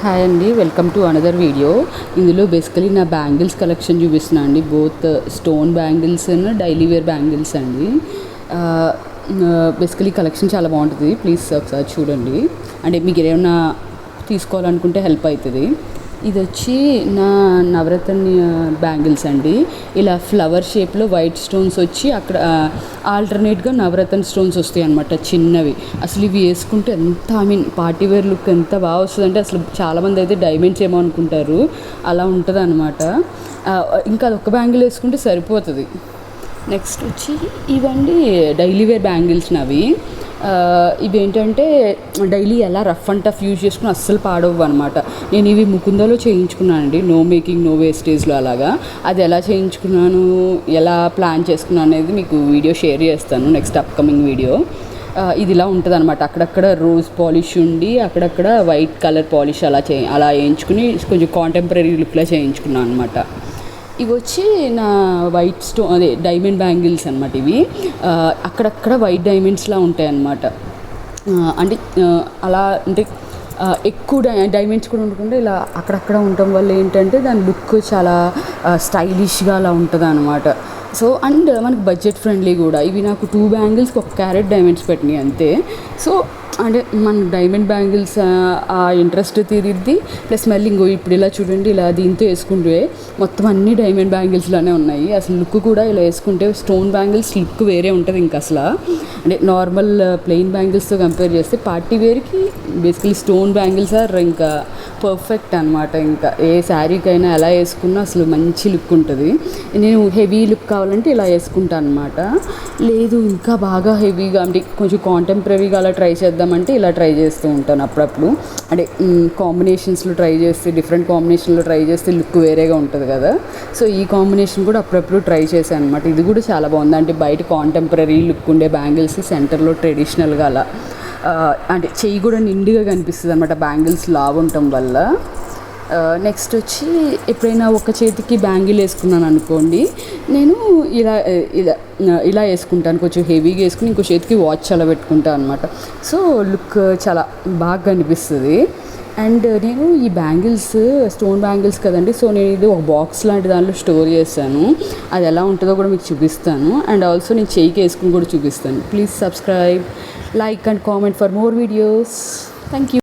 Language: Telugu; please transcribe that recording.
హాయ్ అండి, వెల్కమ్ టు అనదర్ వీడియో. ఇందులో బేసికలీ నా బ్యాంగిల్స్ కలెక్షన్ చూపిస్తున్నాను అండి. Both stone bangles and daily wear bangles అండి. బేసికలీ కలెక్షన్ చాలా బాగుంటుంది, ప్లీజ్ ఒకసారి చూడండి. అంటే మీకు ఏమైనా తీసుకోవాలనుకుంటే హెల్ప్ అవుతుంది. ఇది వచ్చి నా నవరత్న బ్యాంగిల్స్ అండి. ఇలా ఫ్లవర్ షేప్లో వైట్ స్టోన్స్ వచ్చి అక్కడ ఆల్టర్నేట్గా నవరత్న స్టోన్స్ వస్తాయి అనమాట, చిన్నవి. అసలు ఇవి వేసుకుంటే ఎంత పార్టీ వేర్ లుక్ ఎంత బాగా వస్తుంది అంటే అసలు చాలామంది అయితే డైమండ్స్ ఏమో అనుకుంటారు, అలా ఉంటుంది అనమాట. ఇంకా అదొక బ్యాంగిల్ వేసుకుంటే సరిపోతుంది. నెక్స్ట్ వచ్చి ఇవండి డైలీ వేర్ బ్యాంగిల్స్ నవి. ఇవేంటంటే డైలీ ఎలా రఫ్ అండ్ టఫ్ యూజ్ చేసుకుని అస్సలు పాడవు అనమాట. నేను ఇవి ముకుందలో చేయించుకున్నాను అండి, నో మేకింగ్ నో వేస్టేజ్లో. అలాగా అది ఎలా చేయించుకున్నాను, ఎలా ప్లాన్ చేసుకున్నాను అనేది మీకు వీడియో షేర్ చేస్తాను నెక్స్ట్ అప్కమింగ్ వీడియో. ఇది ఇలా ఉంటుంది అనమాట. అక్కడక్కడ రోజ్ పాలిష్ ఉండి అక్కడక్కడ వైట్ కలర్ పాలిష్ అలా వేయించుకుని కొంచెం కాంటెంపరీ లుక్లో చేయించుకున్నాను అనమాట. ఇవి వచ్చి నా వైట్ స్టోన్ అదే డైమండ్ బ్యాంగిల్స్ అనమాట. ఇవి అక్కడక్కడ వైట్ డైమండ్స్లా ఉంటాయి అన్నమాట. అంటే అలా అంటే ఎక్కువ డైమండ్స్ కూడా ఉండకుండా ఇలా అక్కడక్కడ ఉండటం వల్ల ఏంటంటే దాని లుక్ చాలా స్టైలిష్గా అలా ఉంటుంది అనమాట. సో అండ్ మనకి బడ్జెట్ ఫ్రెండ్లీ కూడా. ఇవి నాకు 2 బ్యాంగిల్స్కి 1 క్యారెట్ డైమండ్స్ పెట్టినాయి అంతే. సో అంటే మన డైమండ్ బ్యాంగిల్స్ ఆ ఇంట్రెస్ట్ తీరిద్ది. ప్లస్ మళ్ళీ ఇప్పుడు ఇలా చూడండి, ఇలా దీంతో వేసుకుంటే మొత్తం అన్ని డైమండ్ బ్యాంగిల్స్లోనే ఉన్నాయి. అసలు లుక్ కూడా ఇలా వేసుకుంటే స్టోన్ బ్యాంగిల్స్ లుక్ వేరే ఉంటుంది ఇంకా అసలు. అంటే నార్మల్ ప్లెయిన్ బ్యాంగిల్స్తో కంపేర్ చేస్తే పార్టీ వేర్కి బేసికలీ స్టోన్ బ్యాంగిల్స్ ఆర్ ఇంకా పర్ఫెక్ట్ అనమాట. ఇంకా ఏ శారీకైనా ఎలా వేసుకున్నా అసలు మంచి లుక్ ఉంటుంది. నేను హెవీ లుక్ కావాలంటే ఇలా వేసుకుంటాను అనమాట. లేదు ఇంకా బాగా హెవీగా అంటే కొంచెం కాంటెంపరీగా అలా ట్రై చేద్దామంటే ఇలా ట్రై చేస్తూ ఉంటాను అప్పుడప్పుడు. అంటే కాంబినేషన్స్లో ట్రై చేస్తే, డిఫరెంట్ కాంబినేషన్లో ట్రై చేస్తే లుక్ వేరేగా ఉంటుంది కదా. సో ఈ కాంబినేషన్ కూడా అప్పుడప్పుడు ట్రై చేశాను అనమాట. ఇది కూడా చాలా బాగుంది. అంటే బయట కాంటెంపరీ లుక్ ఉండే బ్యాంగిల్స్ సెంటర్లో ట్రెడిషనల్గా అలా అంటే చెయ్యి కూడా నిండుగా కనిపిస్తుంది అనమాట బ్యాంగిల్స్ లావు ఉండటం వల్ల. నెక్స్ట్ వచ్చి ఎప్పుడైనా ఒక చేతికి బ్యాంగిల్ వేసుకున్నాను అనుకోండి, నేను ఇలా ఇలా ఇలా వేసుకుంటాను, కొంచెం హెవీగా వేసుకుని ఇంకో చేతికి వాచ్ అలా పెట్టుకుంటాను అనమాట. సో లుక్ చాలా బాగా కనిపిస్తుంది. అండ్ నేను ఈ బ్యాంగిల్స్ స్టోన్ బ్యాంగిల్స్ కదండి, సో నేను ఇది ఒక బాక్స్ లాంటి దాంట్లో స్టోర్ చేస్తాను. అది ఎలా ఉంటుందో కూడా మీకు చూపిస్తాను. అండ్ ఆల్సో నేను చెయ్యికి వేసుకుని కూడా చూపిస్తాను. Please subscribe, like and comment for more videos. Thank you.